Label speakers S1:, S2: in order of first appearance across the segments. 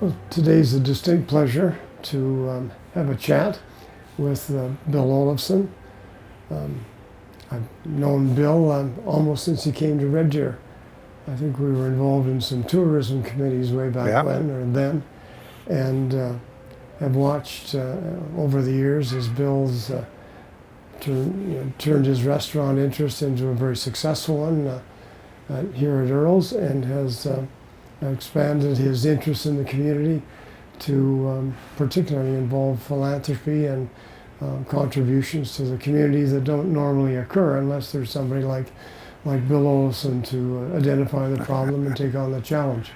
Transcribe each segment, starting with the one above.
S1: Well, today's a distinct pleasure to have a chat with Bill Olafson. I've known Bill almost since he came to Red Deer. I think we were involved in some tourism committees way back when or then, and have watched over the years as Bill's turned his restaurant interest into a very successful one here at Earls, and has expanded his interest in the community to particularly involve philanthropy and contributions to the community that don't normally occur unless there's somebody like Bill Olafson to identify the problem and take on the challenge.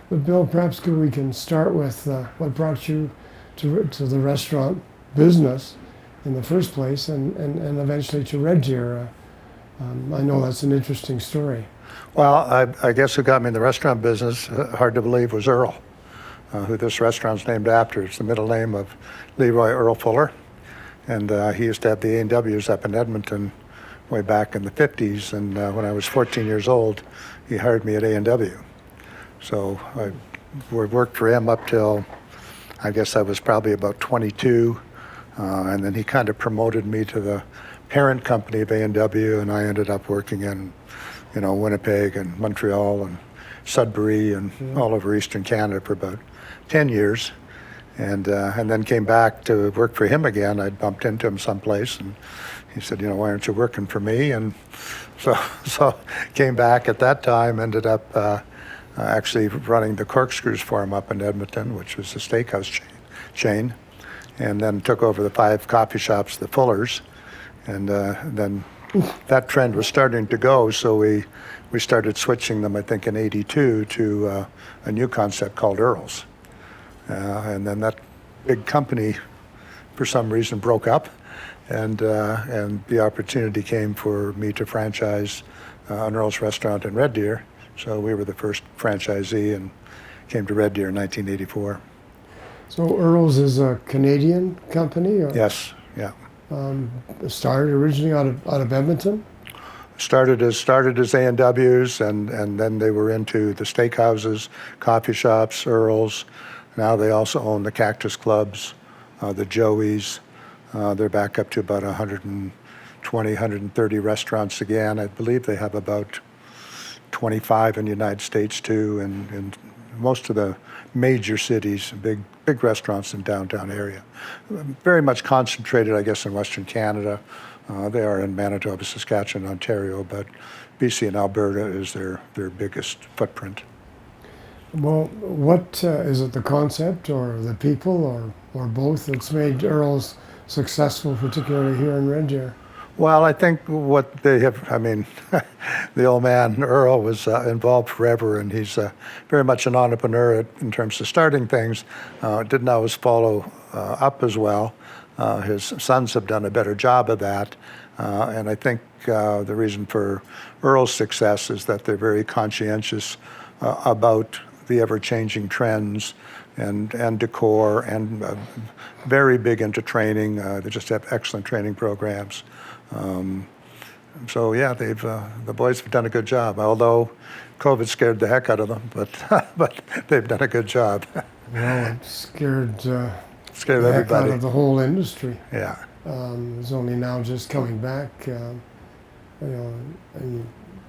S1: But Bill, perhaps we can start with what brought you to the restaurant business in the first place, and eventually to Red Deer. I know that's an interesting story.
S2: Well, I guess who got me in the restaurant business, hard to believe, was Earl, who this restaurant's named after. It's the middle name of Leroy Earl Fuller. And he used to have the A&Ws up in Edmonton way back in the 50s. And when I was 14 years old, he hired me at A&W. So I worked for him up till, I guess I was probably about 22. And then he kind of promoted me to the parent company of A&W, and I ended up working in Winnipeg and Montreal and Sudbury and all over Eastern Canada for about 10 years. And then came back to work for him again. I'd bumped into him someplace, and he said, why aren't you working for me? And so came back at that time, ended up actually running the Corkscrews for him up in Edmonton, which was a steakhouse chain, and then took over the 5 coffee shops, the Fullers. And then that trend was starting to go, so we started switching them, I think, in '82 to a new concept called Earls. And then that big company, for some reason, broke up, and the opportunity came for me to franchise an Earls restaurant in Red Deer. So we were the first franchisee and came to Red Deer in 1984.
S1: So Earls is a Canadian company? Or?
S2: Yes, yeah.
S1: Started originally out of Edmonton?
S2: Started as A&Ws, and then they were into the steakhouses, coffee shops, Earls. Now they also own the Cactus Clubs, the Joey's. They're back up to about 120, 130 restaurants again. I believe they have about 25 in the United States too, and in most of the major cities, big restaurants in downtown area. Very much concentrated, I guess, in Western Canada. They are in Manitoba, Saskatchewan, Ontario, but BC and Alberta is their biggest footprint.
S1: Well, what is it, the concept or the people or both that's made Earls successful, particularly here in Red Deer?
S2: Well, I think what they have, the old man, Earl, was involved forever, and he's very much an entrepreneur in terms of starting things. Didn't always follow up as well. His sons have done a better job of that. And I think the reason for Earl's success is that they're very conscientious about the ever-changing trends and decor, and very big into training. They just have excellent training programs. So yeah, the boys have done a good job. Although COVID scared the heck out of them, but they've done a good job.
S1: Well, it scared the
S2: everybody.
S1: Heck out of the whole industry.
S2: Yeah.
S1: It's only now just coming back. And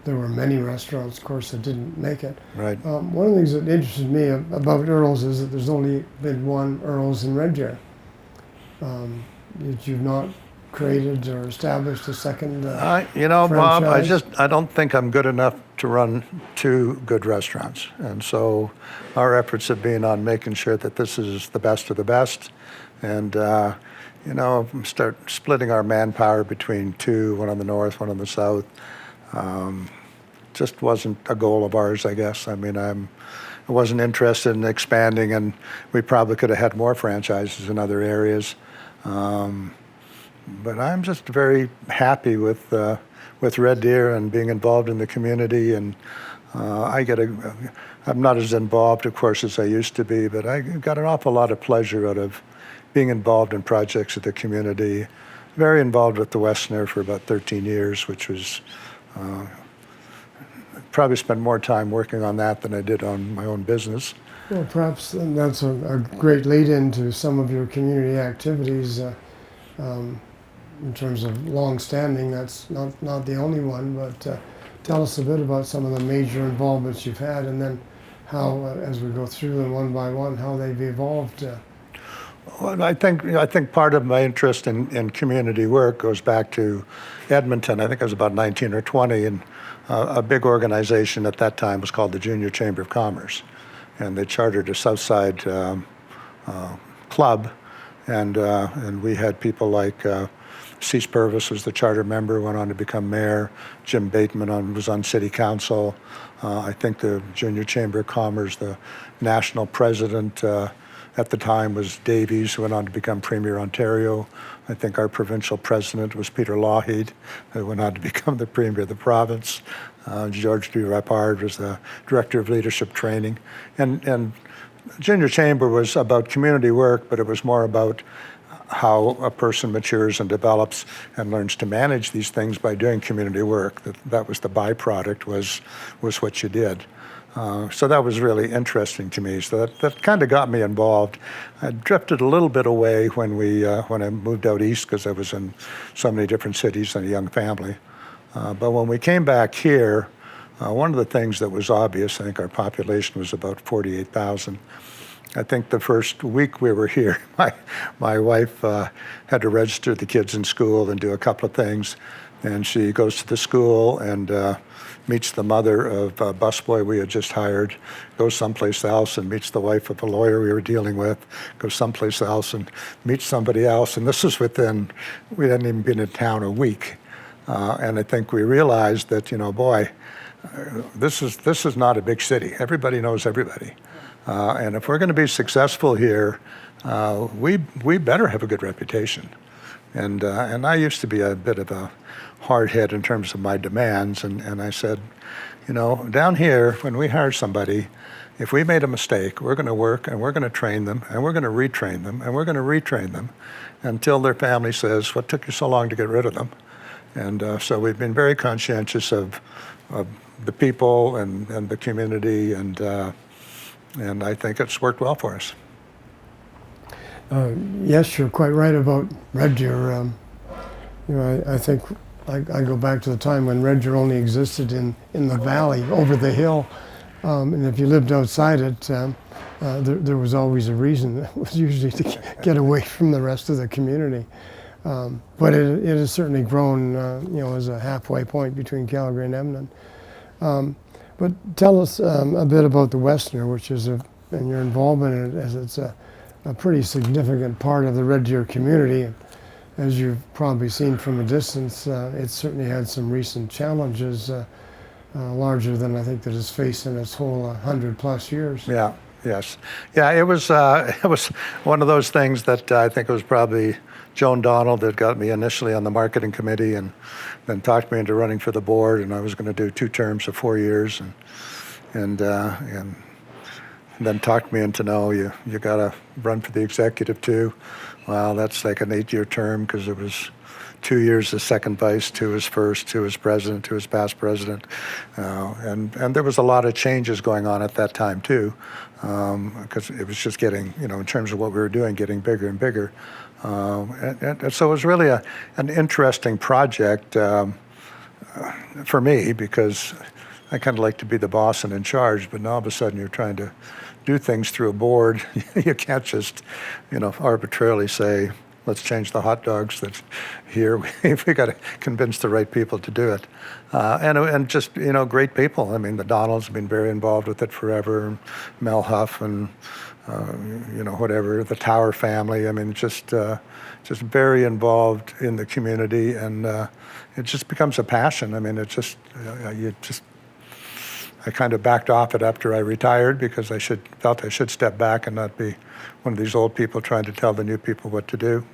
S1: there were many restaurants, of course, that didn't make it.
S2: Right.
S1: One of the things that interested me about Earls is that there's only been one Earls in Red Deer. That you've not created or established a second
S2: Bob, I don't think I'm good enough to run 2 good restaurants. And so our efforts have been on making sure that this is the best of the best. And, start splitting our manpower between 2, one on the north, one on the south. Just wasn't a goal of ours, I guess. I wasn't interested in expanding, and we probably could have had more franchises in other areas. But I'm just very happy with Red Deer and being involved in the community, and I'm not as involved, of course, as I used to be, but I got an awful lot of pleasure out of being involved in projects of the community. Very involved with the Westerner for about 13 years, which was probably spent more time working on that than I did on my own business.
S1: Well, perhaps that's a great lead into some of your community activities. In terms of long-standing, that's not the only one, but tell us a bit about some of the major involvements you've had, and then how, as we go through them one by one, how they've evolved.
S2: Well, I think part of my interest in community work goes back to Edmonton. I think I was about 19 or 20, and a big organization at that time was called the Junior Chamber of Commerce, and they chartered a Southside club, and we had people like Cease Purvis was the charter member, went on to become mayor. Jim Bateman was on city council. I think the Junior Chamber of Commerce, the national president at the time was Davies, who went on to become Premier Ontario. I think our provincial president was Peter Lougheed, who went on to become the Premier of the province. George Rapard was the Director of Leadership Training. And Junior Chamber was about community work, but it was more about how a person matures and develops and learns to manage these things by doing community work. That was the byproduct, was what you did. So that was really interesting to me. So that kind of got me involved. I drifted a little bit away when I moved out east, because I was in so many different cities and a young family. But when we came back here, one of the things that was obvious, I think our population was about 48,000. I think the first week we were here, my wife had to register the kids in school and do a couple of things. And she goes to the school and meets the mother of a busboy we had just hired, goes someplace else and meets the wife of a lawyer we were dealing with, goes someplace else and meets somebody else. And this was we hadn't even been in town a week. And I think we realized that, this is not a big city. Everybody knows everybody. And if we're going to be successful here, we better have a good reputation. And I used to be a bit of a hard head in terms of my demands. And I said, down here, when we hire somebody, if we made a mistake, we're going to work and we're going to train them and we're going to retrain them and we're going to retrain them until their family says, what took you so long to get rid of them? And so we've been very conscientious of the people and the community, and I think it's worked well for us.
S1: Yes, you're quite right about Red Deer. I think I go back to the time when Red Deer only existed in the valley over the hill, and if you lived outside it, there was always a reason. It was usually to get away from the rest of the community. But it has certainly grown, as a halfway point between Calgary and Edmonton. But tell us a bit about the Westerner, which is and your involvement in it, as it's a pretty significant part of the Red Deer community. As you've probably seen from a distance, it's certainly had some recent challenges, larger than I think that it's faced in its whole 100+ years.
S2: Yeah. Yes. Yeah. It was one of those things that I think it was probably Joan Donald that got me initially on the marketing committee, and then talked me into running for the board. And I was going to do 2 terms of 4 years, and then talked me into, no, you got to run for the executive too. Well, that's like an 8-year term, because it was 2 years as second vice, 2 as first, 2 as president, 2 as past president, and there was a lot of changes going on at that time too, because it was just getting, in terms of what we were doing, getting bigger and bigger, and so it was really an interesting project for me, because I kind of like to be the boss and in charge, but now all of a sudden you're trying to do things through a board. You can't just, arbitrarily say, let's change the hot dogs that's here. We got to convince the right people to do it. And just, great people. I mean, the Donalds have been very involved with it forever. Mel Huff and, whatever, the Tower family. I mean, just very involved in the community, and it just becomes a passion. I mean, I kind of backed off it after I retired, because I felt I should step back and not be one of these old people trying to tell the new people what to do.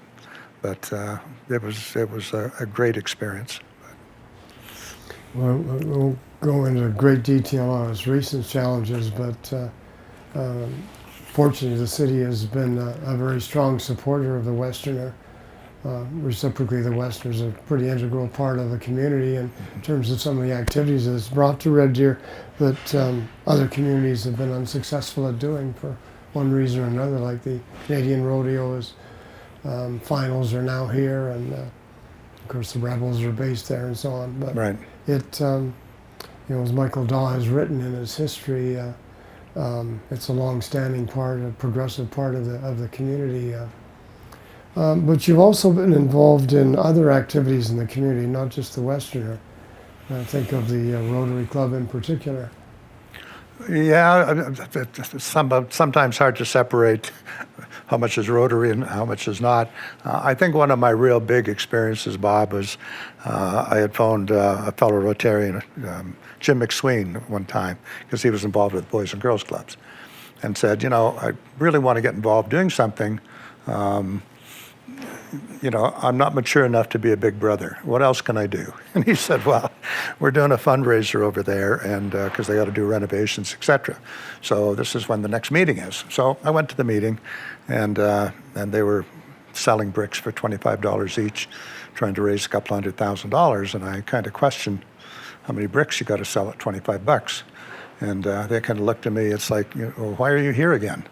S2: But it was a great experience.
S1: Well, we'll go into great detail on its recent challenges, but fortunately the city has been a very strong supporter of the Westerner. reciprocally, the Westerners are a pretty integral part of the community in terms of some of the activities that it's brought to Red Deer that other communities have been unsuccessful at doing for one reason or another, like the Canadian Rodeo's finals are now here, and of course the Rebels are based there and so on. But
S2: Right.
S1: it, as Michael Daw has written in his history, it's a long-standing part, a progressive part of the community. But you've also been involved in other activities in the community, not just the Westerner. I think of the Rotary Club in particular.
S2: Yeah, it's sometimes hard to separate how much is Rotary and how much is not. I think one of my real big experiences, Bob, was I had phoned a fellow Rotarian, Jim McSween, one time, because he was involved with Boys and Girls Clubs, and said, I really want to get involved doing something. I'm not mature enough to be a big brother. What else can I do? And he said, well, we're doing a fundraiser over there, and because they got to do renovations, etc. So this is when the next meeting is. So I went to the meeting, and they were selling bricks for $25 each, trying to raise a couple $100,000. And I kind of questioned how many bricks you got to sell at $25. And they kind of looked at me. It's like, well, why are you here again?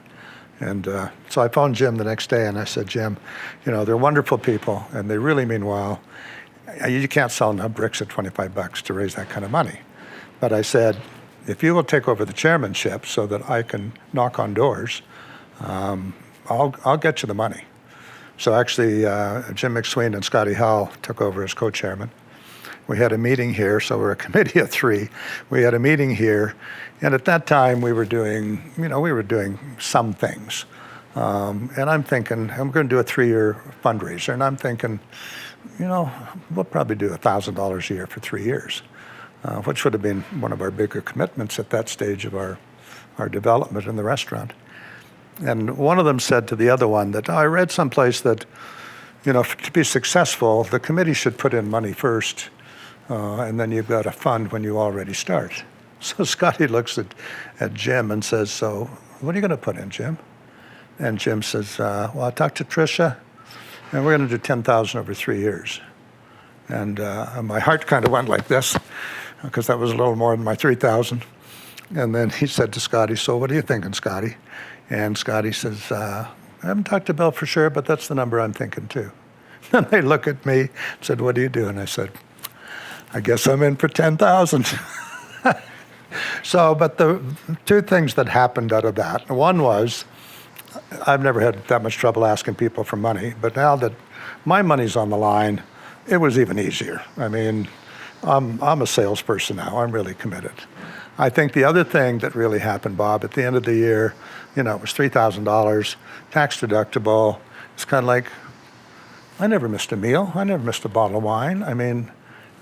S2: And so I phoned Jim the next day, and I said, Jim, they're wonderful people, and they really mean well. You can't sell enough bricks at $25 to raise that kind of money. But I said, if you will take over the chairmanship so that I can knock on doors, I'll get you the money. So actually, Jim McSween and Scotty Howell took over as co-chairman. We had a meeting here, so we're a committee of 3. We had a meeting here, and at that time we were doing some things. And I'm thinking, I'm going to do a 3-year fundraiser, and I'm thinking, we'll probably do $1,000 a year for 3 years, which would have been one of our bigger commitments at that stage of our development in the restaurant. And one of them said to the other one that, I read someplace that, to be successful, the committee should put in money first, and then you've got a fund when you already start. So Scotty looks at Jim and says, so what are you going to put in, Jim? And Jim says, well, I talked to Tricia, and we're going to do $10,000 over 3 years. And my heart kind of went like this, because that was a little more than my $3,000. And then he said to Scotty, so what are you thinking, Scotty? And Scotty says, I haven't talked to Bill for sure, but that's the number I'm thinking too. And they look at me and said, what do you do? And I said, I guess I'm in for 10,000. So, but the 2 things that happened out of that, one was, I've never had that much trouble asking people for money, but now that my money's on the line, it was even easier. I mean, I'm a salesperson now. I'm really committed. I think the other thing that really happened, Bob, at the end of the year, it was $3,000, tax deductible. It's kind of like, I never missed a meal. I never missed a bottle of wine. I mean,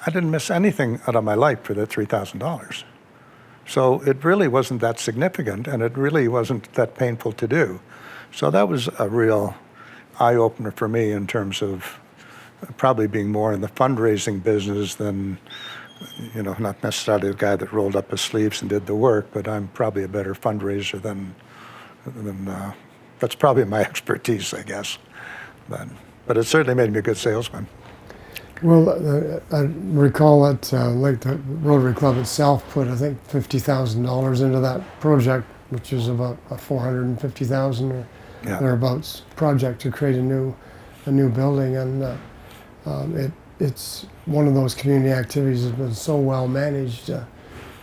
S2: I didn't miss anything out of my life for that $3,000. So it really wasn't that significant, and it really wasn't that painful to do. So that was a real eye-opener for me in terms of probably being more in the fundraising business than, not necessarily the guy that rolled up his sleeves and did the work, but I'm probably a better fundraiser than that's probably my expertise, I guess. But it certainly made me a good salesman.
S1: Well, I recall that like the Rotary Club itself put, I think, $50,000 into that project, which is about a $450,000 or thereabouts project to create a new building, and it's one of those community activities that's been so well managed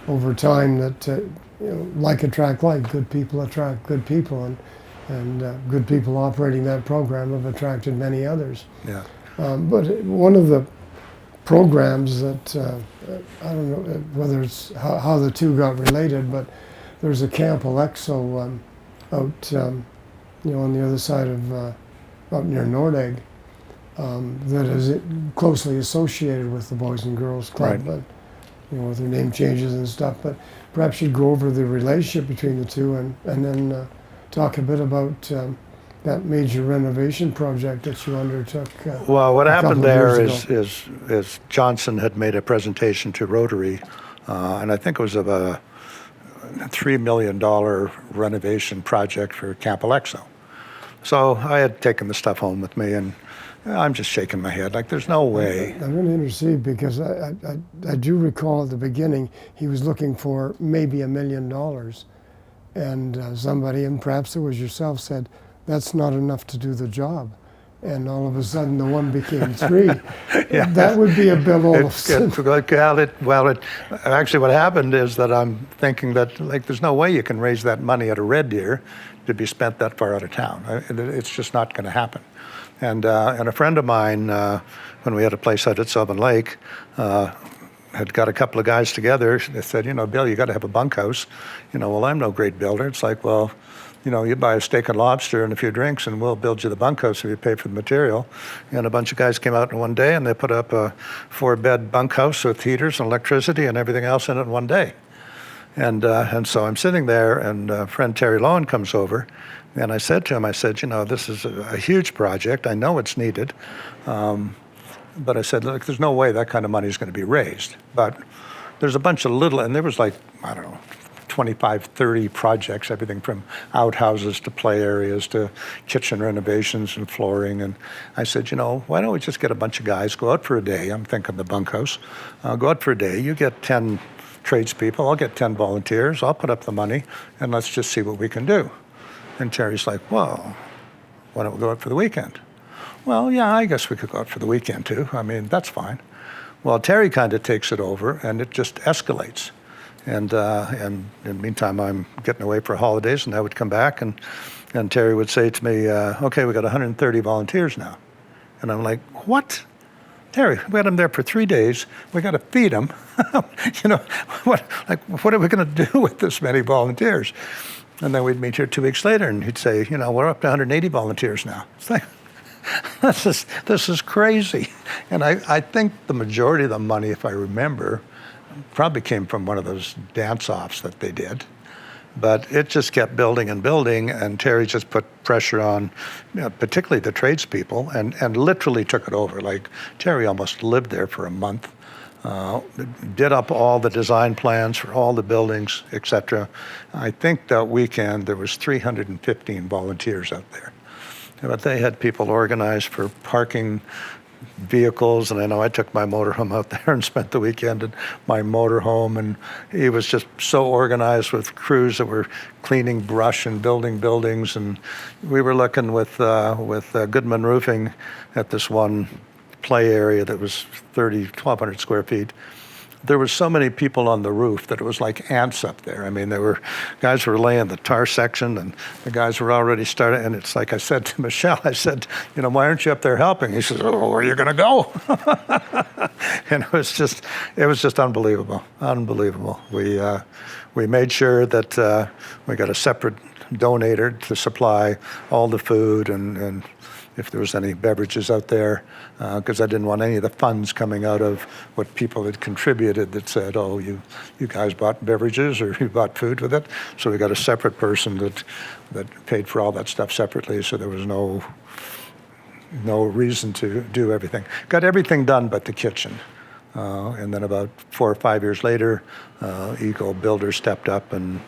S1: over time that like attract like, good people attract good people, and good people operating that program have attracted many others.
S2: Yeah.
S1: But one of the programs that, I don't know whether it's how the 2 got related, but there's a Camp Alexo out, on the other side of, up near Nordegg, that is closely associated with the Boys and Girls Club,
S2: Right.
S1: But, with their name changes and stuff. But perhaps you'd go over the relationship between the 2 and then talk a bit about that major renovation project that you undertook.
S2: Well, what happened there
S1: is
S2: Johnson had made a presentation to Rotary, and I think it was of a $3 million renovation project for Camp Alexo. So I had taken the stuff home with me, and I'm just shaking my head, like there's no way.
S1: I'm going to intercede because I do recall at the beginning he was looking for maybe $1 million. And somebody, and perhaps it was yourself, said, that's not enough to do the job. And all of a sudden the one became 3.
S2: Yeah.
S1: That would be a Bill Olafson.
S2: Actually what happened is that I'm thinking that like there's no way you can raise that money at a Red Deer to be spent that far out of town. It's just not going to happen. And a friend of mine, when we had a place out at Sylvan Lake, had got a couple of guys together. They said, Bill, you got to have a bunkhouse. Well, I'm no great builder. It's like, well, you buy a steak and lobster and a few drinks, and we'll build you the bunkhouse if you pay for the material. And a bunch of guys came out in one day, and they put up a 4-bed bunkhouse with heaters and electricity and everything else in it in one day. And so I'm sitting there, and friend Terry Lowen comes over, and I said to him, this is a huge project. I know it's needed. But I said, look, there's no way that kind of money is going to be raised. But there's a bunch of little, and there was like, I don't know, 25, 30 projects, everything from outhouses to play areas to kitchen renovations and flooring. And I said, why don't we just get a bunch of guys, go out for a day, I'm thinking the bunkhouse, go out for a day, you get 10 tradespeople, I'll get 10 volunteers, I'll put up the money, and let's just see what we can do. And Terry's like, well, why don't we go out for the weekend? Well, yeah, I guess we could go out for the weekend too. I mean, that's fine. Well, Terry kind of takes it over, and it just escalates. And in the meantime, I'm getting away for holidays, and I would come back, and Terry would say to me, okay, we got 130 volunteers now. And I'm like, what? Terry, we had them there for 3 days. We got to feed them. What are we going to do with this many volunteers? And then we'd meet here 2 weeks later, and he'd say, we're up to 180 volunteers now. It's like, this is crazy. And I think the majority of the money, if I remember, probably came from one of those dance-offs that they did. But it just kept building and building, and Terry just put pressure on, particularly the tradespeople, and literally took it over. Like, Terry almost lived there for a month, did up all the design plans for all the buildings, etc. I think that weekend there was 315 volunteers out there. But they had people organized for parking vehicles, and I know I took my motorhome out there and spent the weekend in my motorhome, and he was just so organized with crews that were cleaning brush and building buildings. And we were looking with Goodman Roofing at this one play area that was 1,200 square feet. There were so many people on the roof that it was like ants up there. I mean, guys were laying the tar section, and the guys were already starting. And it's like I said to Michelle, I said, why aren't you up there helping? He says, oh, where are you going to go? And it was just unbelievable, unbelievable. We made sure that we got a separate donator to supply all the food and if there was any beverages out there, because I didn't want any of the funds coming out of what people had contributed that said, oh, you guys bought beverages or you bought food with it. So we got a separate person that paid for all that stuff separately, so there was no reason to do everything. Got everything done but the kitchen. And then about 4 or 5 years later, Eagle Builder stepped up and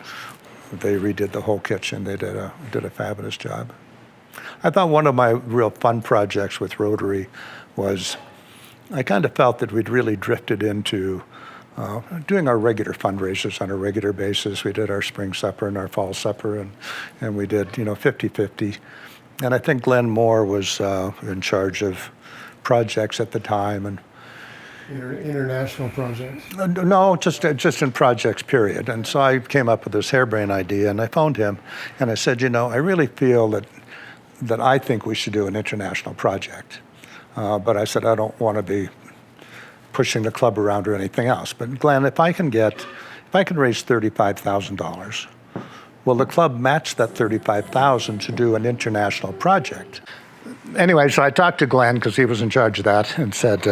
S2: they redid the whole kitchen. They did a fabulous job. I thought one of my real fun projects with Rotary was I kind of felt that we'd really drifted into doing our regular fundraisers on a regular basis. We did our spring supper and our fall supper, and we did 50-50. And I think Glenn Moore was in charge of projects at the time. And
S1: international projects?
S2: No, just in projects, period. And so I came up with this harebrained idea, and I phoned him, and I said, I really feel that I think we should do an international project. But I said, I don't want to be pushing the club around or anything else. But Glenn, if I can raise $35,000, will the club match that $35,000 to do an international project? Anyway, so I talked to Glenn, because he was in charge of that, and said,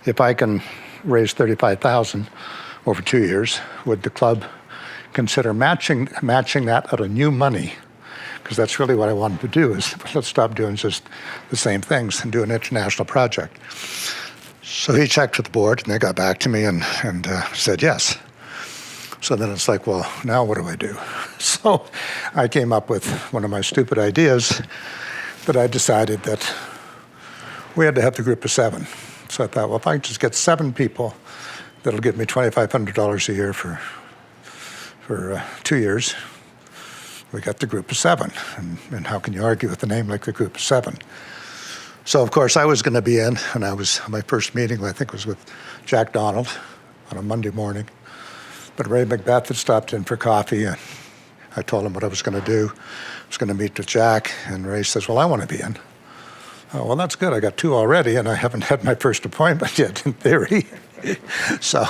S2: if I can raise $35,000 over 2 years, would the club consider matching that out of new money? Because that's really what I wanted to do, is let's stop doing just the same things and do an international project. So he checked with the board, and they got back to me and said yes. So then it's like, well, now what do I do? So I came up with one of my stupid ideas that I decided that we had to have the group of 7. So I thought, well, if I just get 7 people, that'll give me $2,500 a year for 2 years. We got the group of 7, and how can you argue with a name like the group of 7? So of course I was going to be in, and my first meeting I think was with Jack Donald on a Monday morning. But Ray Macbeth had stopped in for coffee, and I told him what I was going to do. I was going to meet with Jack, and Ray says, well, I want to be in. Oh, well, that's good. I got 2 already, and I haven't had my first appointment yet, in theory. So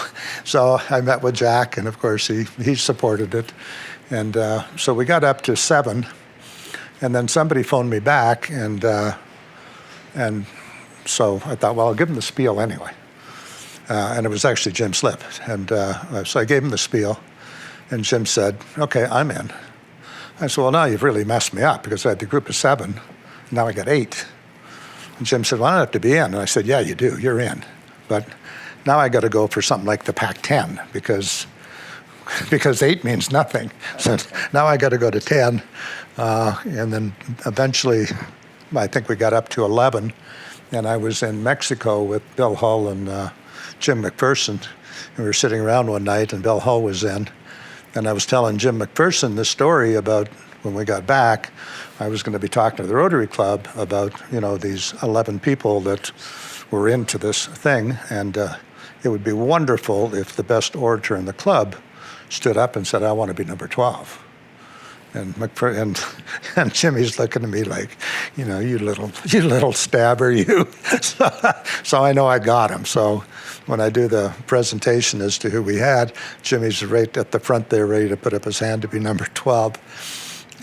S2: I met with Jack, and of course he supported it. And so we got up to 7, and then somebody phoned me back, and so I thought, well, I'll give him the spiel anyway. And it was actually Jim Slip. And so I gave him the spiel, and Jim said, okay, I'm in. I said, well, now you've really messed me up, because I had the group of 7, now I got 8. And Jim said, well, I don't have to be in. And I said, yeah, you do, you're in. But now I got to go for something like the Pac-10, because 8 means nothing. So now I got to go to 10. And then eventually, I think we got up to 11. And I was in Mexico with Bill Hull and Jim McPherson. And we were sitting around one night, and Bill Hull was in. And I was telling Jim McPherson the story about when we got back, I was going to be talking to the Rotary Club about, these 11 people that were into this thing. And it would be wonderful if the best orator in the club stood up and said, I want to be number 12. And and Jimmy's looking at me like, you little stabber, you. So I know I got him. So when I do the presentation as to who we had, Jimmy's right at the front there, ready to put up his hand to be number 12.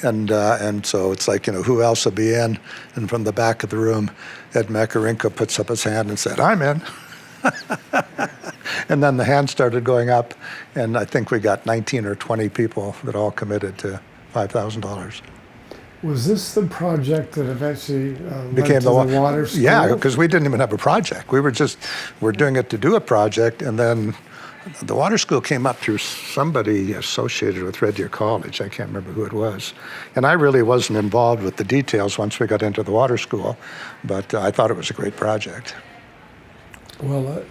S2: And so it's like, who else will be in? And from the back of the room, Ed Makarenko puts up his hand and said, I'm in. And then the hands started going up, and I think we got 19 or 20 people that all committed to $5,000.
S1: Was this the project that eventually
S2: Became
S1: led to the water school?
S2: Yeah, because we didn't even have a project. We're doing it to do a project, and then the water school came up through somebody associated with Red Deer College. I can't remember who it was. And I really wasn't involved with the details once we got into the water school, but I thought it was a great project.
S1: Well,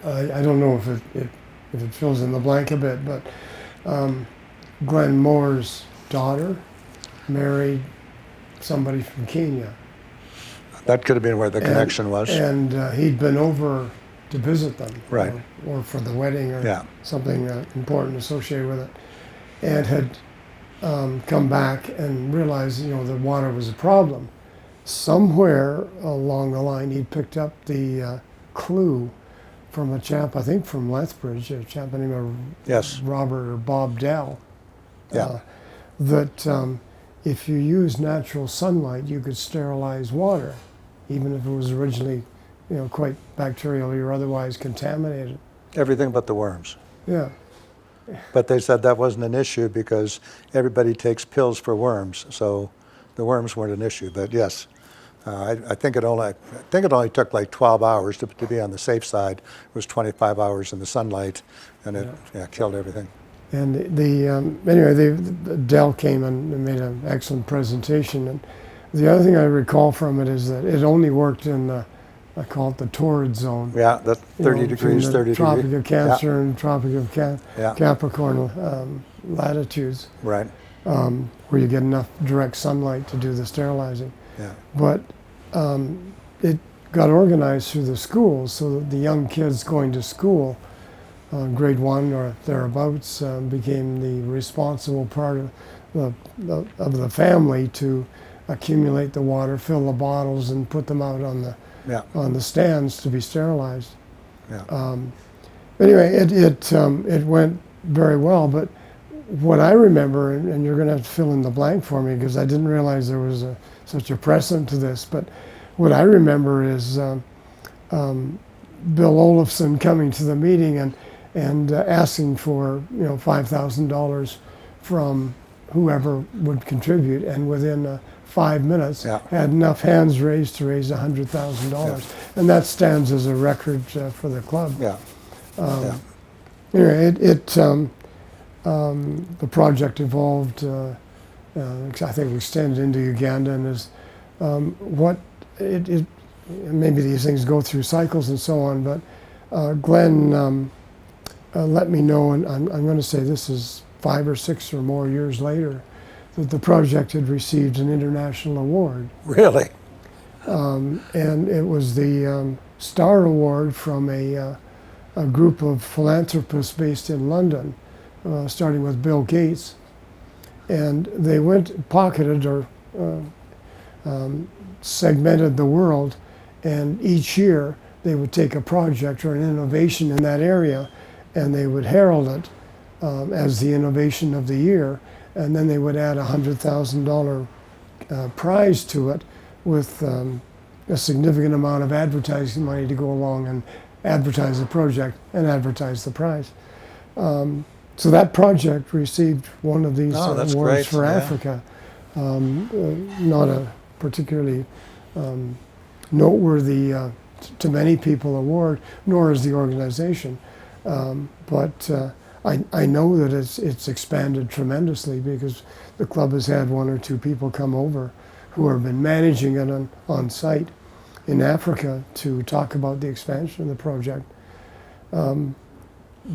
S1: I don't know if it fills in the blank a bit, but Glenn Moore's daughter married somebody from Kenya.
S2: That could have been where the connection was.
S1: And he'd been over to visit them.
S2: Right.
S1: Or for the wedding or something important associated with it. And had come back and realized, the water was a problem. Somewhere along the line, he'd picked up the clue from a chap, I think from Lethbridge, a chap by the name of Robert or Bob Dell, that if you use natural sunlight, you could sterilize water, even if it was originally, quite bacterially or otherwise contaminated.
S2: Everything but the worms.
S1: Yeah.
S2: But they said that wasn't an issue because everybody takes pills for worms, so the worms weren't an issue. But yes, I think it only took like 12 hours to be on the safe side. It was 25 hours in the sunlight, and it killed everything. And
S1: anyway, Dell came and made an excellent presentation. And the other thing I recall from it is that it only worked in I call it the torrid zone.
S2: Yeah, the 30 degrees, 30 degrees.
S1: Tropic of Cancer and Tropic of Capricorn latitudes.
S2: Right.
S1: Where you get enough direct sunlight to do the sterilizing.
S2: Yeah.
S1: But it got organized through the schools so that the young kids going to school, grade 1 or thereabouts, became the responsible part of the family to accumulate the water, fill the bottles, and put them out on the stands to be sterilized.
S2: Yeah.
S1: Anyway, it went very well, but what I remember, and you're going to have to fill in the blank for me because I didn't realize there was such a precedent to this, but what I remember is Bill Olafson coming to the meeting and asking for $5,000 from whoever would contribute, and within 5 minutes had enough hands raised to raise $100,000, and that stands as a record for the club. Anyway, the project evolved. I think extended into Uganda, and is maybe these things go through cycles and so on, but Glenn let me know, and I'm going to say this is 5 or 6 or more years later, that the project had received an international award.
S2: Really?
S1: And it was the Star Award from a group of philanthropists based in London, starting with Bill Gates. And they pocketed or segmented the world, and each year they would take a project or an innovation in that area and they would herald it as the innovation of the year, and then they would add a $100,000 prize to it with a significant amount of advertising money to go along and advertise the project and advertise the prize. So that project received one of these awards
S2: great.
S1: for
S2: Yeah.
S1: Africa. Not a particularly noteworthy to many people award, nor is the organization. But I know that it's expanded tremendously because the club has had 1 or 2 people come over who have been managing it on site in Africa to talk about the expansion of the project.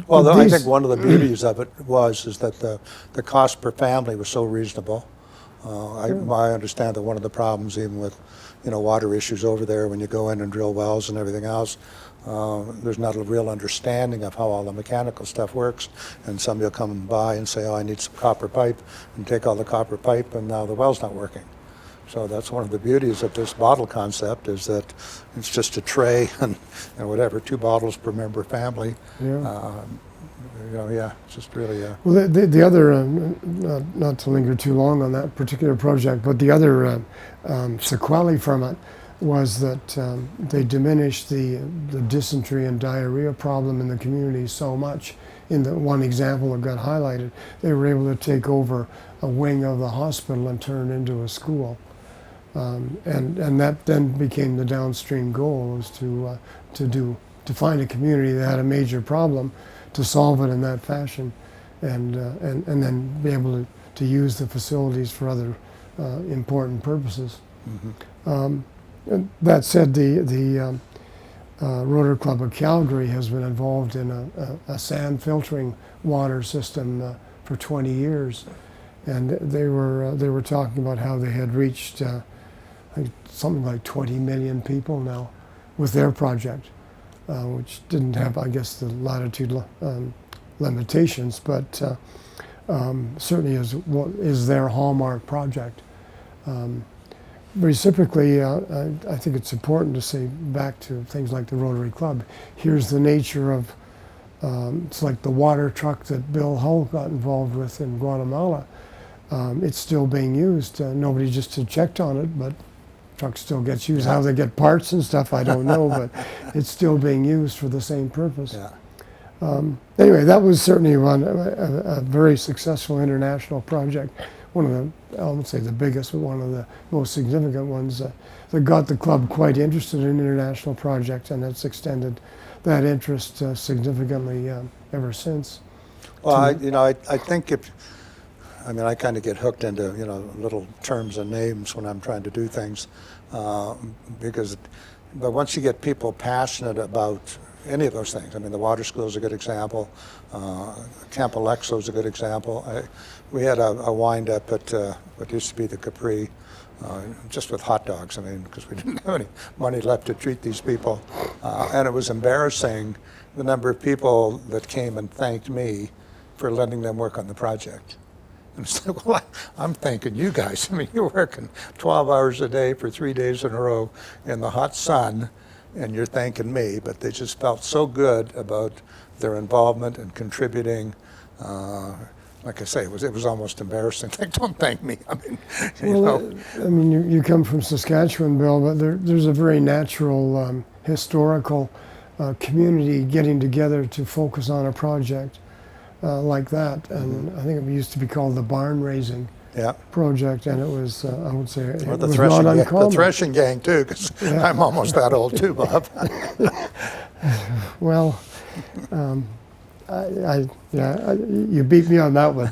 S2: Well, I think one of the beauties of it is that the cost per family was so reasonable. I understand that one of the problems, even with water issues over there, when you go in and drill wells and everything else, there's not a real understanding of how all the mechanical stuff works. And somebody will come by and say, "Oh, I need some copper pipe," and take all the copper pipe, and now the well's not working. So that's one of the beauties of this bottle concept, is that it's just a tray and whatever, 2 bottles per member family.
S1: Yeah.
S2: It's just really.
S1: Well, the other, not to linger too long on that particular project, but the other sequelae from it was that they diminished the dysentery and diarrhea problem in the community so much. In the one example that got highlighted, they were able to take over a wing of the hospital and turn it into a school. And that then became the downstream goal, was to find a community that had a major problem, to solve it in that fashion, and then be able to use the facilities for other important purposes.
S2: Mm-hmm.
S1: That said, the Rotary Club of Calgary has been involved in a sand filtering water system for 20 years, and they were talking about how they had reached something like 20 million people now with their project, which didn't have, I guess, the latitude limitations, but certainly is their hallmark project. Reciprocally, I think it's important to say, back to things like the Rotary Club, here's the nature of, it's like the water truck that Bill Hull got involved with in Guatemala. It's still being used. Nobody just had checked on it, but truck still gets used. How they get parts and stuff, I don't know, but it's still being used for the same purpose.
S2: Yeah.
S1: Anyway, that was certainly a very successful international project. One of the, I won't say the biggest, but one of the most significant ones that got the club quite interested in international projects, and it's extended that interest significantly ever since.
S2: Well, I think I kind of get hooked into little terms and names when I'm trying to do things, but once you get people passionate about any of those things, the water school is a good example. Camp Alexo is a good example. We had a wind up at what used to be the Capri, just with hot dogs. Because we didn't have any money left to treat these people, and it was embarrassing the number of people that came and thanked me for letting them work on the project. And it's like, well, I'm thanking you guys. You're working 12 hours a day for 3 days in a row in the hot sun, and you're thanking me. But they just felt so good about their involvement and contributing. Like I say, it was almost embarrassing. Like, don't thank me.
S1: You come from Saskatchewan, Bill, but there's a very natural historical community getting together to focus on a project like that. And I think it used to be called the Barn Raising Project, and it was, I would say, it was not uncommon.
S2: The threshing gang, too, because I'm almost that old, too, Bob.
S1: Well, you beat me on that one.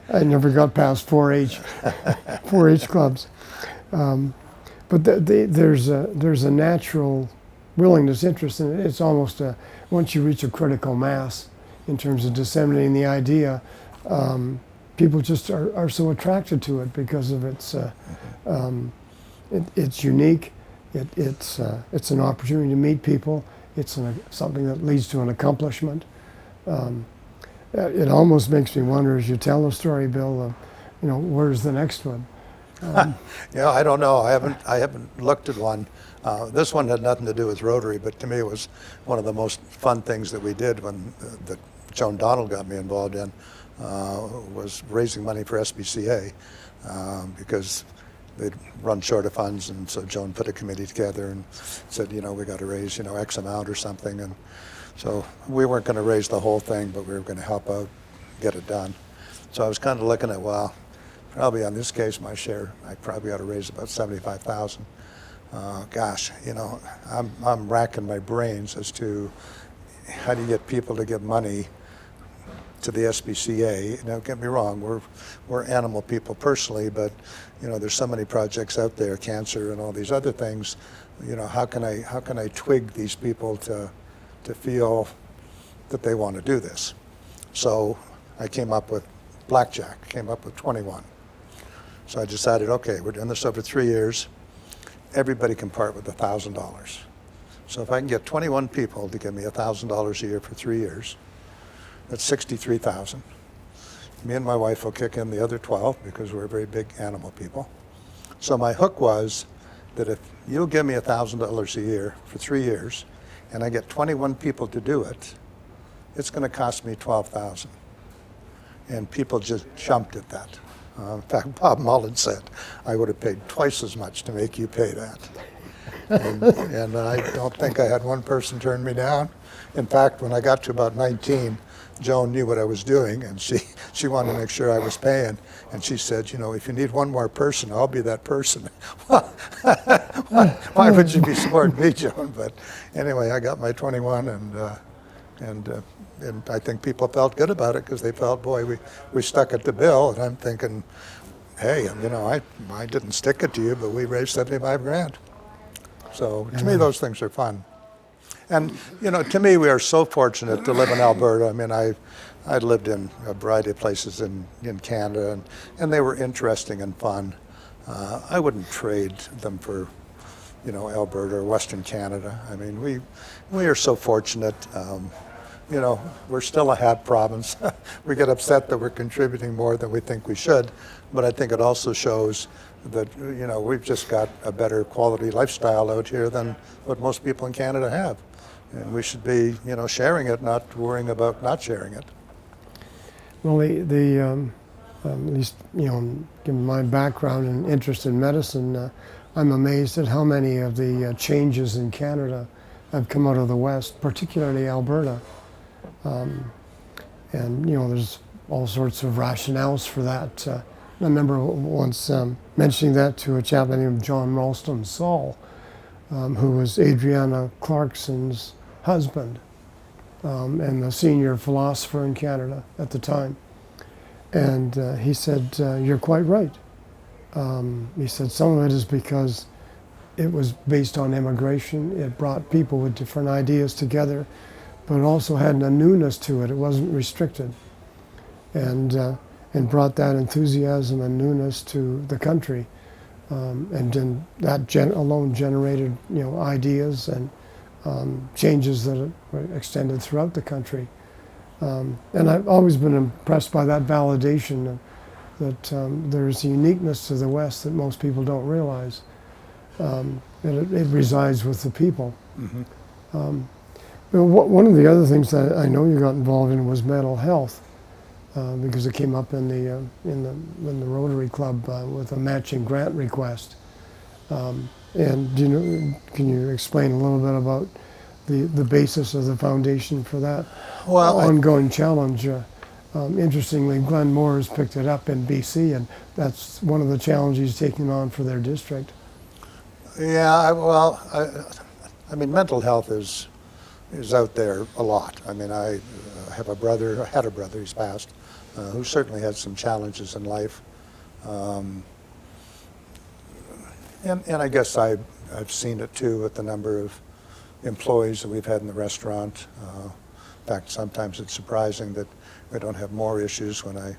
S1: I never got past 4-H clubs. But there's a natural willingness, interest in it. It's almost once you reach a critical mass in terms of disseminating the idea, people just are so attracted to it because of it's unique. It's an opportunity to meet people. It's something that leads to an accomplishment. It almost makes me wonder, as you tell the story, Bill, where's the next one?
S2: Yeah, I don't know. I haven't looked at one. This one had nothing to do with Rotary, but to me it was one of the most fun things that we did when that Joan Donald got me involved in was raising money for SPCA because they'd run short of funds, and so Joan put a committee together and said, we got to raise X amount or something, and so we weren't going to raise the whole thing, but we were going to help out get it done. So I was kind of looking at, well, probably on this case, my share, I probably ought to raise about $75,000. Gosh, I'm racking my brains as to how do you get people to give money to the SPCA. Now, get me wrong, we're animal people personally, but there's so many projects out there, cancer and all these other things. How can I twig these people to feel that they want to do this? So I came up with blackjack, came up with 21. So I decided, okay, we're doing this over 3 years. Everybody can part with $1,000. So if I can get 21 people to give me $1,000 a year for 3 years, that's 63,000. Me and my wife will kick in the other 12 because we're very big animal people. So my hook was that if you'll give me $1,000 a year for 3 years, and I get 21 people to do it, it's going to cost me $12,000. And people just jumped at that. In fact, Bob Mullen said, I would have paid twice as much to make you pay that. And I don't think I had one person turn me down. In fact, when I got to about 19, Joan knew what I was doing, and she wanted to make sure I was paying. And she said, if you need one more person, I'll be that person. Why would you be supporting me, Joan? But anyway, I got my 21, and I think people felt good about it because they felt, boy, we stuck it to Bill. And I'm thinking, hey, I didn't stick it to you, but we raised 75 grand. So to me, those things are fun. And, to me, we are so fortunate to live in Alberta. I mean, I lived in a variety of places in Canada, and they were interesting and fun. I wouldn't trade them for, Alberta or Western Canada. I mean, we are so fortunate. We're still a hat province. We get upset that we're contributing more than we think we should, but I think it also shows that, we've just got a better quality lifestyle out here than what most people in Canada have. And we should be, sharing it, not worrying about not sharing it.
S1: Well, at least, given my background and interest in medicine, I'm amazed at how many of the changes in Canada have come out of the West, particularly Alberta. And there's all sorts of rationales for that. I remember once mentioning that to a chap named John Ralston Saul, who was Adriana Clarkson's husband and the senior philosopher in Canada at the time. And he said, you're quite right. He said some of it is because it was based on immigration. It brought people with different ideas together, but it also had a newness to it. It wasn't restricted, and brought that enthusiasm and newness to the country, and then that alone generated ideas and changes that were extended throughout the country. And I've always been impressed by that validation that there's a uniqueness to the West that most people don't realize. And it resides with the people. Mm-hmm. One of the other things that I know you got involved in was mental health, because it came up in the Rotary Club with a matching grant request. And can you explain a little bit about the basis of the foundation for that ongoing challenge? Interestingly, Glen Moore has picked it up in BC, and that's one of the challenges he's taking on for their district.
S2: Yeah, I mean, mental health is out there a lot. I mean, I had a brother, he's passed, who certainly had some challenges in life. And I guess I've seen it too with the number of employees that we've had in the restaurant. In fact, sometimes it's surprising that we don't have more issues when I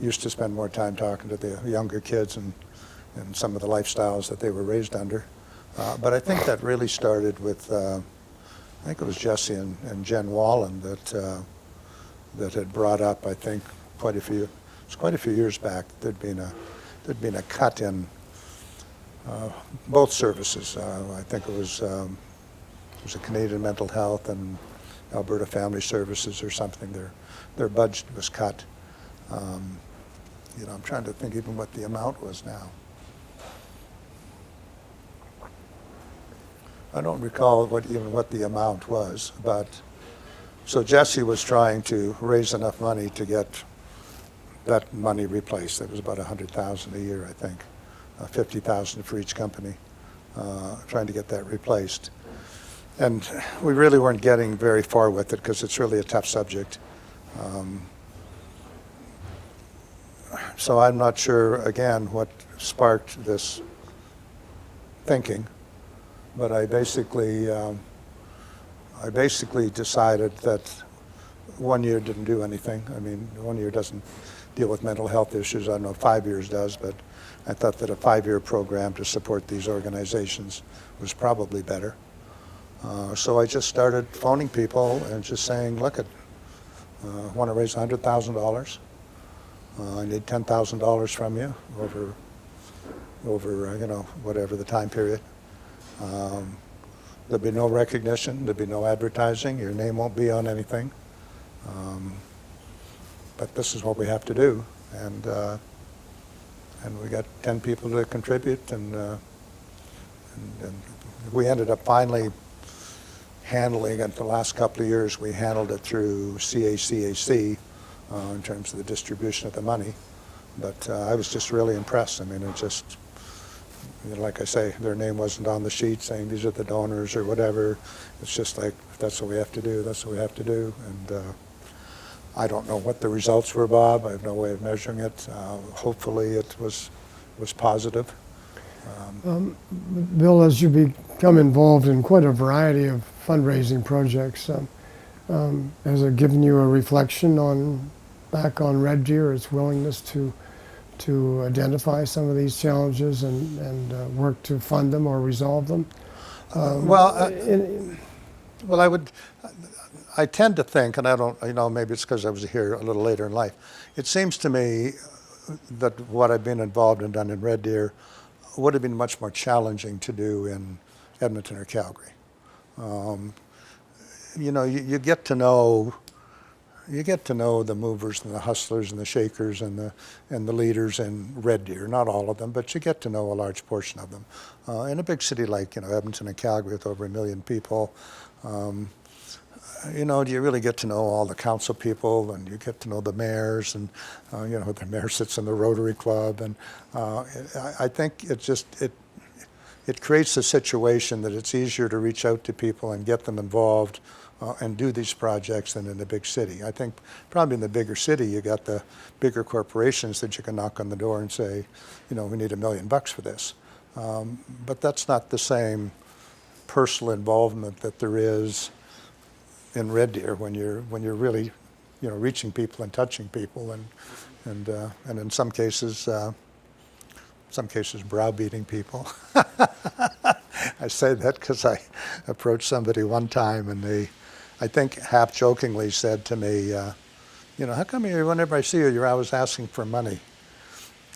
S2: used to spend more time talking to the younger kids and some of the lifestyles that they were raised under. But I think that really started with, I think it was Jesse and Jen Wallen that had brought up, I think, quite a few years back, there'd been a cut in both services. I think it was a Canadian Mental Health and Alberta Family Services or something. Their budget was cut. I'm trying to think even what the amount was now. I don't recall what the amount was, but so Jesse was trying to raise enough money to get that money replaced. It was about $100,000 a year, I think, $50,000 for each company, trying to get that replaced. And we really weren't getting very far with it because it's really a tough subject. So I'm not sure, again, what sparked this thinking, but I basically decided that 1 year didn't do anything. I mean, 1 year doesn't deal with mental health issues. I don't know if 5 years does, but I thought that a 5-year program to support these organizations was probably better. So I just started phoning people and just saying, look, I want to raise $100,000. I need $10,000 from you over whatever the time period. There'll be no recognition, there'll be no advertising, your name won't be on anything. But this is what we have to do. And we got 10 people to contribute, and we ended up finally handling it the last couple of years. We handled it through CACAC in terms of the distribution of the money. But I was just really impressed. I mean, it just, like I say, their name wasn't on the sheet saying these are the donors or whatever. It's just like, that's what we have to do, that's what we have to do. And I don't know what the results were, Bob. I have no way of measuring it. Hopefully it was positive.
S1: Bill, as you become involved in quite a variety of fundraising projects, has it given you a reflection back on Red Deer, its willingness to identify some of these challenges and work to fund them or resolve them?
S2: I tend to think, and I don't, maybe it's because I was here a little later in life, it seems to me that what I've been involved and done in Red Deer would have been much more challenging to do in Edmonton or Calgary. You get to know the movers and the hustlers and the shakers and the leaders in Red Deer. Not all of them, but you get to know a large portion of them. In a big city like Edmonton and Calgary with over 1 million people, do you really get to know all the council people, and you get to know the mayors, and the mayor sits in the Rotary Club, and I think it creates a situation that it's easier to reach out to people and get them involved and do these projects than in the big city. I think probably in the bigger city you got the bigger corporations that you can knock on the door and say, we need $1 million for this. But that's not the same personal involvement that there is in Red Deer when you're really reaching people and touching people and in some cases browbeating people. I say that because I approached somebody one time and they, I think half jokingly, said to me, how come whenever I see you, you're always asking for money?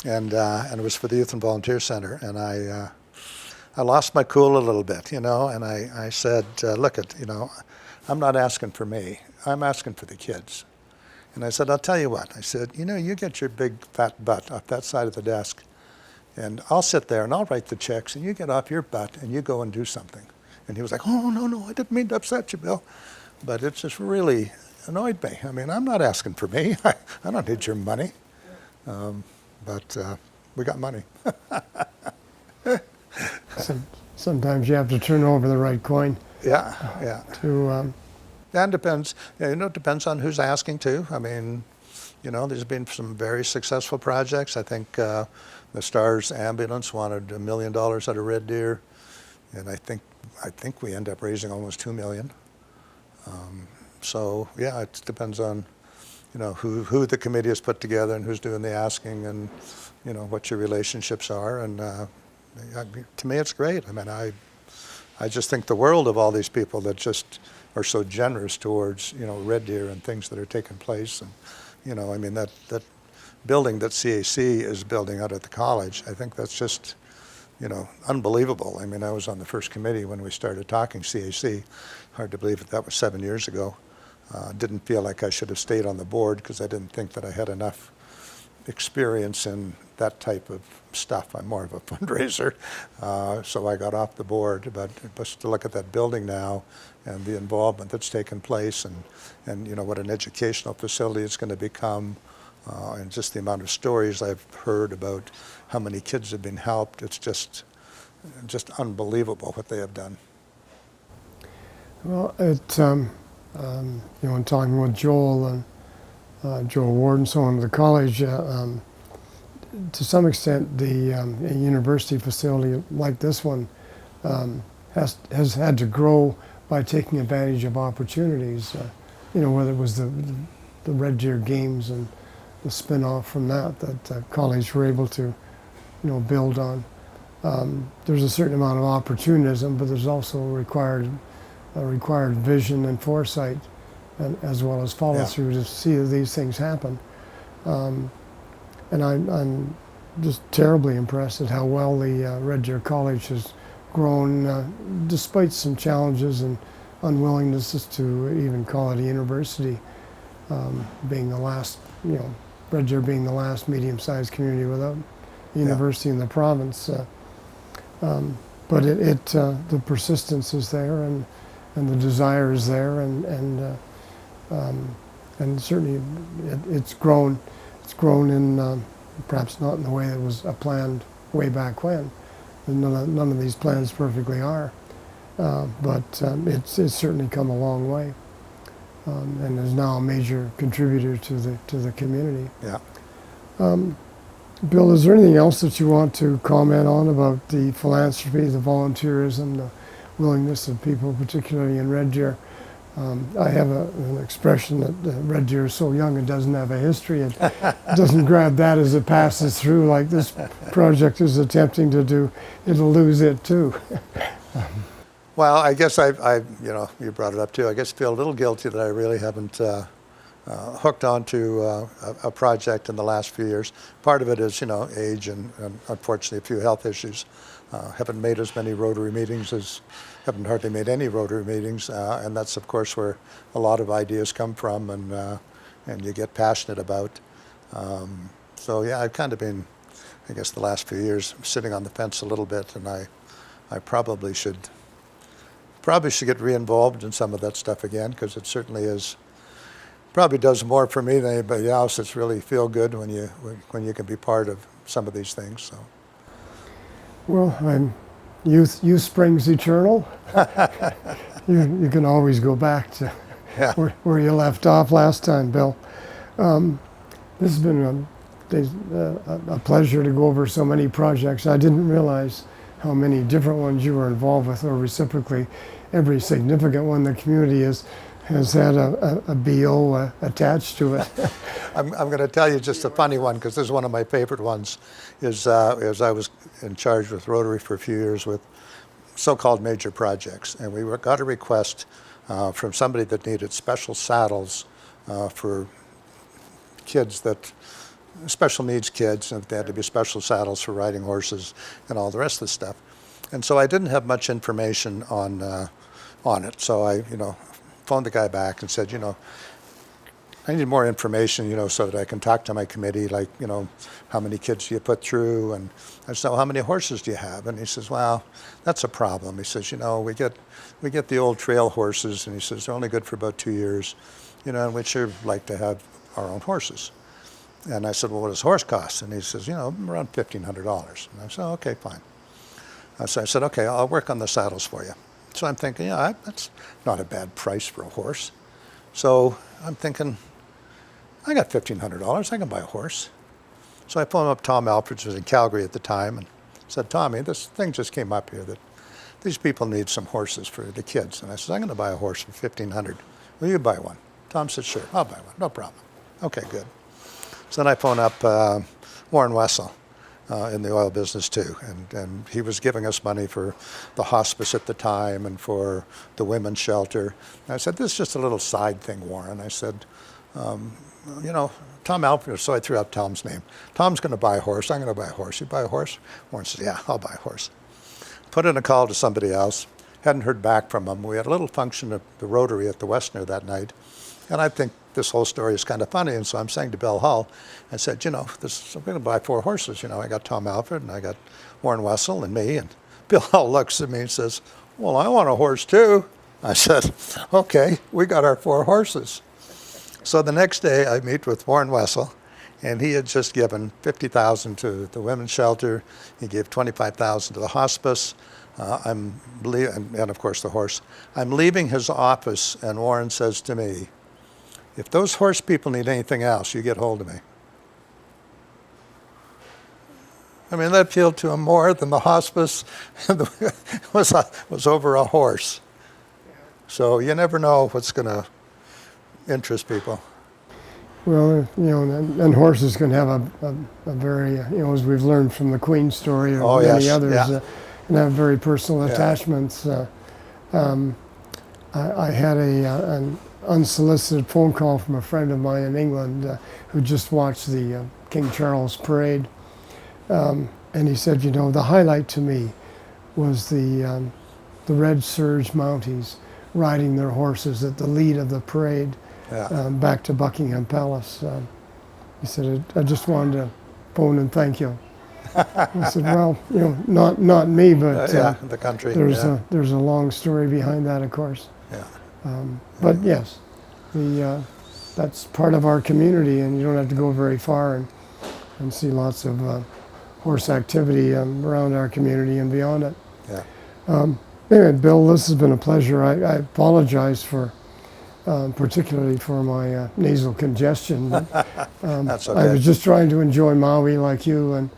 S2: And it was for the Youth and Volunteer Center, and I lost my cool a little bit, and I said, look, I'm not asking for me. I'm asking for the kids. And I said, I'll tell you what. I said, you get your big fat butt off that side of the desk, and I'll sit there and I'll write the checks, and you get off your butt and you go and do something. And he was like, oh, no, I didn't mean to upset you, Bill. But it just really annoyed me. I mean, I'm not asking for me. I don't need your money. But we got money.
S1: Sometimes you have to turn over the right coin.
S2: Yeah.
S1: To
S2: And depends. It depends on who's asking too. I mean, there's been some very successful projects. I think the Stars Ambulance wanted $1 million out of Red Deer, and I think we end up raising almost $2 million. So yeah, it depends on who the committee has put together and who's doing the asking, and what your relationships are. And to me, it's great. I mean, I just think the world of all these people that just are so generous towards Red Deer and things that are taking place. And I mean, that building that CAC is building out at the college, I think that's just unbelievable. I mean, I was on the first committee when we started talking CAC. Hard to believe that was 7 years ago. Didn't feel like I should have stayed on the board because I didn't think that I had enough experience in that type of stuff. I'm more of a fundraiser, so I got off the board. But just to look at that building now and the involvement that's taken place, and what an educational facility it's going to become, and just the amount of stories I've heard about how many kids have been helped, it's just unbelievable what they have done.
S1: Well, in talking with Joel and Joel Ward and so on at the college, to some extent, the a university facility like this one has had to grow by taking advantage of opportunities. Whether it was the Red Deer Games and the spin-off from that college were able to build on. There's a certain amount of opportunism, but there's also required vision and foresight, and as well as follow through to see these things happen. And I'm just terribly impressed at how well the Red Deer College has grown, despite some challenges and unwillingness to even call it a university, being the last, Red Deer being the last medium-sized community without a university in the province. But the persistence is there, and the desire is there, and certainly it's grown. It's grown in perhaps not in the way that was planned way back when. None of these plans perfectly are, but it's certainly come a long way, and is now a major contributor to the community.
S2: Yeah.
S1: Bill, is there anything else that you want to comment on about the philanthropy, the volunteerism, the willingness of people, particularly in Red Deer? I have an expression that Red Deer is so young it doesn't have a history. It doesn't grab that as it passes through, like this project is attempting to do. It'll lose it too.
S2: Well, I guess you brought it up too. I guess I feel a little guilty that I really haven't hooked onto a project in the last few years. Part of it is, age and unfortunately a few health issues. Haven't made as many Rotary meetings haven't hardly made any Rotary meetings, and that's of course where a lot of ideas come from, and you get passionate about. So yeah, I've kind of been, I guess, the last few years sitting on the fence a little bit, and I probably should get re-involved in some of that stuff again, because it certainly probably does more for me than anybody else. It's really feel good when you can be part of some of these things. So.
S1: Well, youth springs eternal. You can always go back to where you left off last time, Bill. This has been a pleasure to go over so many projects. I didn't realize how many different ones you were involved with, or reciprocally, every significant one the community has had a BO attached to it.
S2: I'm going to tell you just a funny one, because this is one of my favorite ones. Is I was in charge with Rotary for a few years with so-called major projects, and we got a request from somebody that needed special saddles for kids special needs kids, and they had to be special saddles for riding horses and all the rest of the stuff. And so I didn't have much information on it, so I phoned the guy back and said, I need more information, so that I can talk to my committee, like, how many kids do you put through? And I said, well, how many horses do you have? And he says, well, that's a problem. He says, we get the old trail horses, and he says, they're only good for about 2 years, and we'd sure like to have our own horses. And I said, well, what does horse cost? And he says, around $1,500. And I said, oh, okay, fine. So I said, okay, I'll work on the saddles for you. So I'm thinking, that's not a bad price for a horse. So I'm thinking, I got $1,500. I can buy a horse. So I phoned up Tom Alfreds, who was in Calgary at the time, and said, Tommy, this thing just came up here that these people need some horses for the kids. And I said, I'm going to buy a horse for $1,500. Will you buy one? Tom said, sure, I'll buy one. No problem. Okay, good. So then I phoned up Warren Wessel in the oil business too. And he was giving us money for the hospice at the time and for the women's shelter. And I said, this is just a little side thing, Warren. I said, you know, Tom Alfred, so I threw out Tom's name. Tom's going to buy a horse. I'm going to buy a horse. You buy a horse? Warren said, yeah, I'll buy a horse. Put in a call to somebody else. Hadn't heard back from him. We had a little function at the Rotary at the Westerner that night. And I think this whole story is kind of funny. And so I'm saying to Bill Hull, I said, you know, I'm going to buy 4 horses. You know, I got Tom Alfred and I got Warren Wessel and me. And Bill Hull looks at me and says, well, I want a horse too. I said, okay, we got our 4 horses. So the next day I meet with Warren Wessel, and he had just given $50,000 to the women's shelter. He gave $25,000 to the hospice. And of course the horse. I'm leaving his office, and Warren says to me, if those horse people need anything else, you get hold of me. I mean, that appealed to him more than the hospice was over a horse. So you never know what's going to interest people.
S1: Well, you know, and horses can have a very, you know, as we've learned from the Queen story or many others, can have very personal attachments. I had an unsolicited phone call from a friend of mine in England who just watched the King Charles parade, and he said, you know, the highlight to me was the Red Surge Mounties riding their horses at the lead of the parade. Back to Buckingham Palace. He said, I just wanted to phone and thank you. I said, well, you know, not me, but
S2: the country.
S1: There's a long story behind that, of course. But yes, that's part of our community, and you don't have to go very far and see lots of horse activity around our community and beyond it. Anyway, Bill, this has been a pleasure. I apologize for particularly for my nasal congestion. But,
S2: That's okay.
S1: I was just trying to enjoy Maui like you,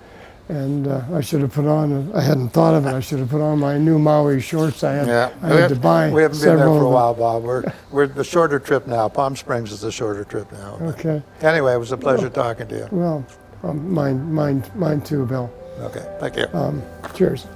S1: and I should have put on, I hadn't thought of it, I should have put on my new Maui shorts I had to buy.
S2: We haven't been there for a while, Bob. We're the shorter trip now. Palm Springs is the shorter trip now.
S1: Okay.
S2: Anyway, it was a pleasure talking to you.
S1: Well, mine too, Bill.
S2: Okay, thank you.
S1: Cheers.